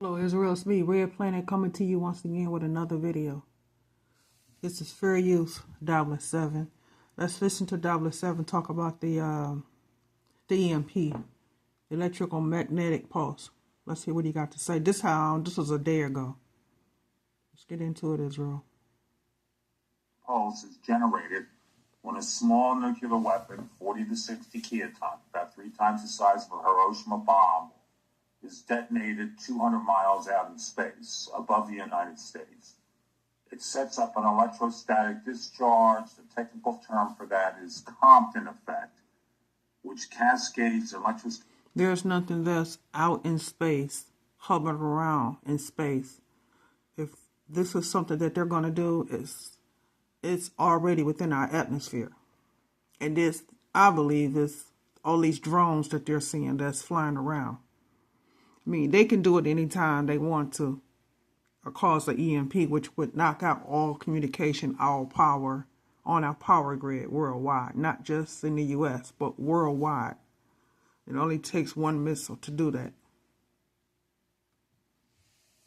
Hello Israel, it's me, Red Planet, coming to you once again with another video. This is Fair Use, Dabbler 7. Let's listen to Dabbler 7 talk about the EMP, electrical magnetic pulse. Let's hear what he got to say. This was a day ago. Let's get into it, Israel. Pulse is generated when a small nuclear weapon, 40 to 60 kilotons, about 3 times the size of a Hiroshima bomb, is detonated 200 miles out in space above the United States. It sets up an electrostatic discharge. The technical term for that is Compton effect, which cascades electrostatic. There's nothing that's out in space, hovering around in space. If this is something that they're going to do, it's already within our atmosphere. And this, I believe, is all these drones that they're seeing that's flying around. I mean, they can do it anytime they want to, or cause an EMP, which would knock out all communication, all power on our power grid worldwide, not just in the U.S., but worldwide. It only takes one missile to do that.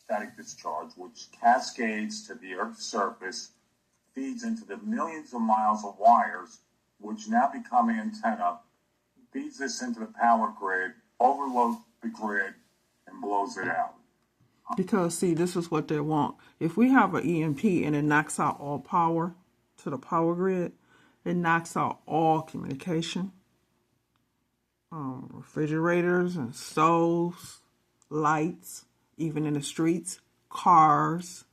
Static discharge, which cascades to the Earth's surface, feeds into the millions of miles of wires, which now become antenna, feeds this into the power grid, overloads the grid, and blows it out. Because, see, this is what they want. If we have an EMP and it knocks out all power to the power grid, it knocks out all communication, refrigerators and stoves, lights, even in the streets, cars.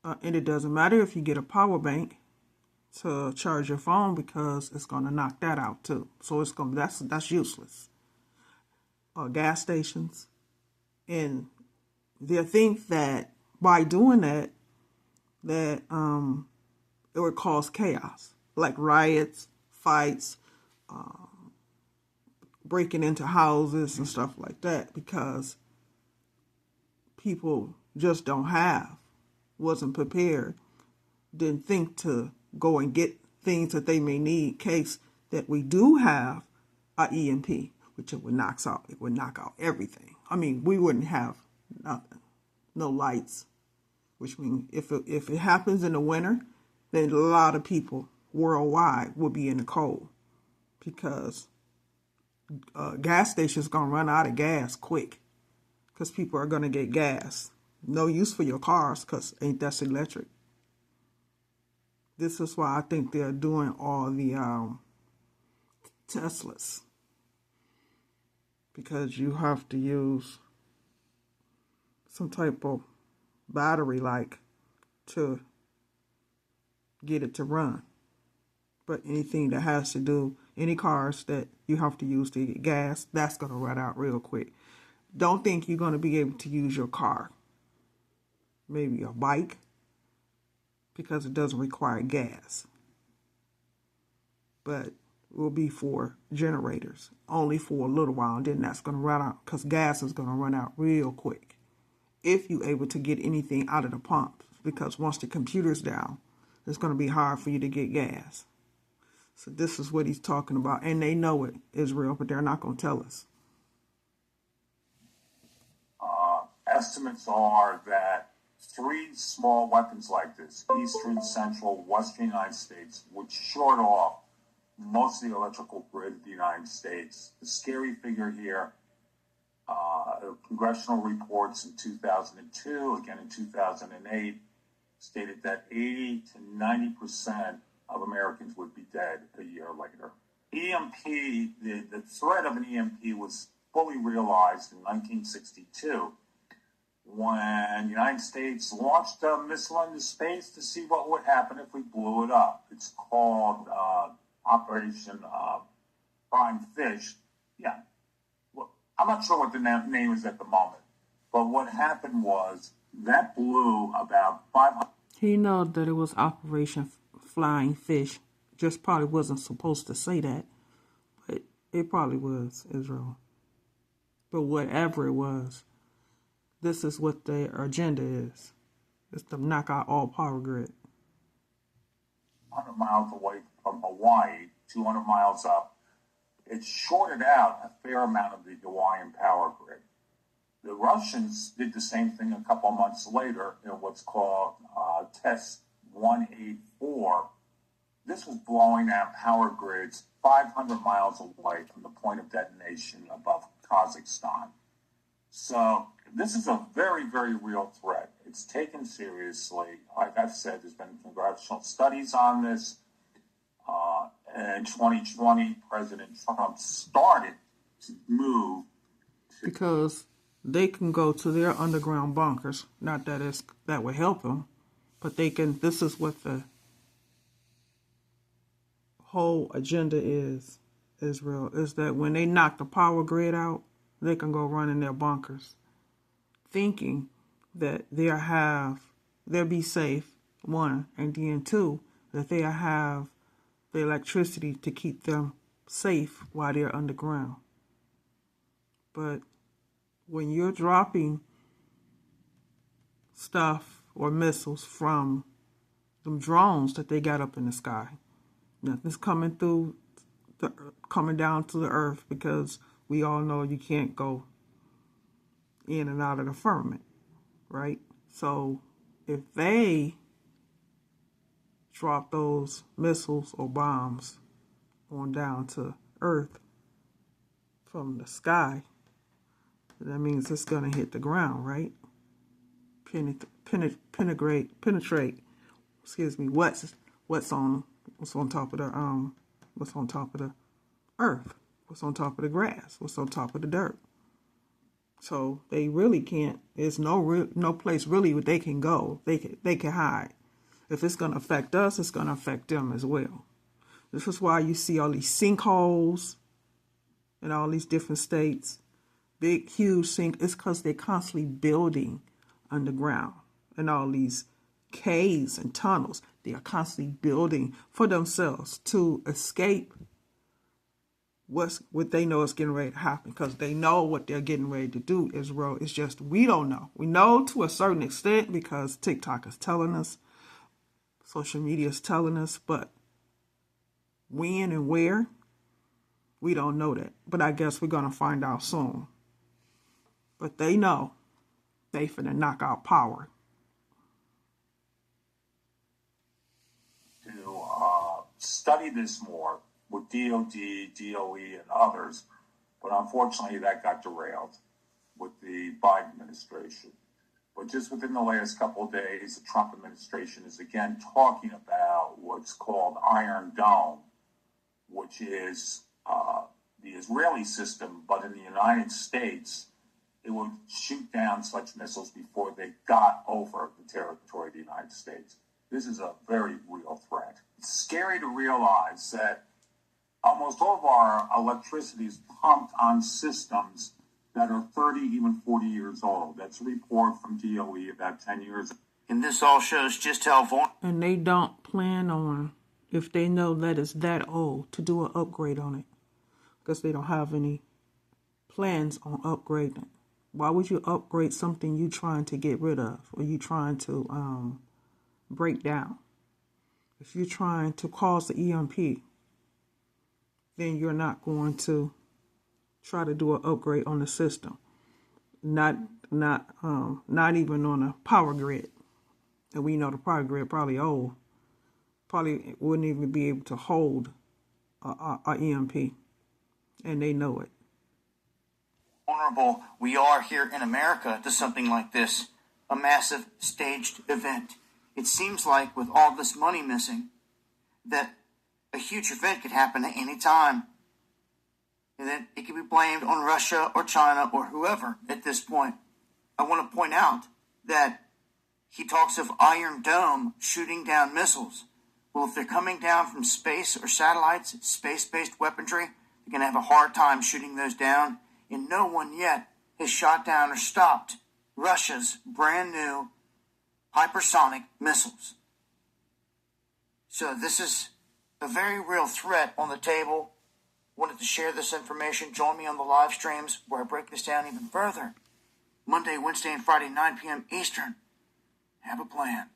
And it doesn't matter if you get a power bank to charge your phone, because it's going to knock that out too. So it's going that's useless. Gas stations, and they think that by doing that it would cause chaos, like riots, fights, breaking into houses and stuff like that, because people just wasn't prepared, didn't think to go and get things that they may need in case that we do have a EMP, which it would knock out everything. I mean, we wouldn't have nothing, no lights, which means if it happens in the winter, then a lot of people worldwide will be in the cold, because gas stations going to run out of gas quick, because people are going to get gas. No use for your cars, because ain't that's electric. This is why I think they're doing all the Teslas, because you have to use some type of battery to get it to run. But anything that has to do, any cars that you have to use to get gas, that's going to run out real quick. Don't think you're going to be able to use your car, maybe a bike, because it doesn't require gas. But will be for generators, only for a little while, and then that's going to run out, because gas is going to run out real quick if you're able to get anything out of the pumps, because once the computer's down, it's going to be hard for you to get gas. So this is what he's talking about, and they know it, Israel, but they're not going to tell us. Estimates are that 3 small weapons like this, eastern, central, western United States, would short off most of the electrical grid of the United States. The scary figure here, congressional reports in 2002, again in 2008, stated that 80 to 90% of Americans would be dead a year later. EMP, the threat of an EMP was fully realized in 1962 when the United States launched a missile into space to see what would happen if we blew it up. It's called Operation Prime Fish. Yeah. Well, I'm not sure what the name is at the moment, but what happened was that blew about 500. He knows that it was Operation Flying Fish. Just probably wasn't supposed to say that, but it probably was, Israel. But whatever it was, this is what their agenda is. It's to knock out all power grid. 100 miles away from Hawaii, 200 miles up, it shorted out a fair amount of the Hawaiian power grid. The Russians did the same thing a couple months later in what's called Test 184. This was blowing out power grids 500 miles away from the point of detonation above Kazakhstan. So this is a very, very real threat. It's taken seriously. Like I've said, there's been congressional studies on this. In 2020, President Trump started to move because they can go to their underground bunkers. Not that that would help them, but they can. This is what the whole agenda is, Israel, is that when they knock the power grid out, they can go run in their bunkers, thinking that they'll be safe, one, and then two, that they'll have the electricity to keep them safe while they're underground. But when you're dropping stuff or missiles from them drones that they got up in the sky, nothing's coming down to the earth, because we all know you can't go in and out of the firmament, right? So if they drop those missiles or bombs on down to earth from the sky, that means it's going to hit the ground, right? Penetrate. What's on top of the earth? What's on top of the grass? What's on top of the dirt? So they really can't. There's no place really where they can go. They can hide. If it's going to affect us, it's going to affect them as well. This is why you see all these sinkholes in all these different states. Big, huge sink. It's because they're constantly building underground in all these caves and tunnels. They are constantly building for themselves to escape what they know is getting ready to happen, because they know what they're getting ready to do, Israel. It's just we don't know. We know to a certain extent because TikTok is telling us, social media is telling us, but when and where, we don't know that. But I guess we're going to find out soon. But they know they finna knock out power. To study this more with DOD, DOE, and others, but unfortunately that got derailed with the Biden administration. But just within the last couple of days, the Trump administration is again talking about what's called Iron Dome, which is the Israeli system, but in the United States, it would shoot down such missiles before they got over the territory of the United States. This is a very real threat. It's scary to realize that almost all of our electricity is pumped on systems that are 30, even 40 years old. That's a report from DOE about 10 years ago. And this all shows just how vulnerable. And they don't plan on, if they know that it's that old, to do an upgrade on it, because they don't have any plans on upgrading. Why would you upgrade something you trying to get rid of, or you trying to break down? If you're trying to cause the EMP, then you're not going to try to do an upgrade on the system. Not even on a power grid. And we know the power grid probably old. Probably wouldn't even be able to hold a EMP. And they know it. Vulnerable we are here in America to something like this, a massive staged event. It seems like with all this money missing, that a huge event could happen at any time. And then it could be blamed on Russia or China or whoever at this point. I want to point out that he talks of Iron Dome shooting down missiles. Well, if they're coming down from space or satellites, space-based weaponry, they're going to have a hard time shooting those down. And no one yet has shot down or stopped Russia's brand new hypersonic missiles. So this is a very real threat on the table. Wanted to share this information. Join me on the live streams where I break this down even further. Monday, Wednesday, and Friday, 9 p.m. Eastern. Have a plan.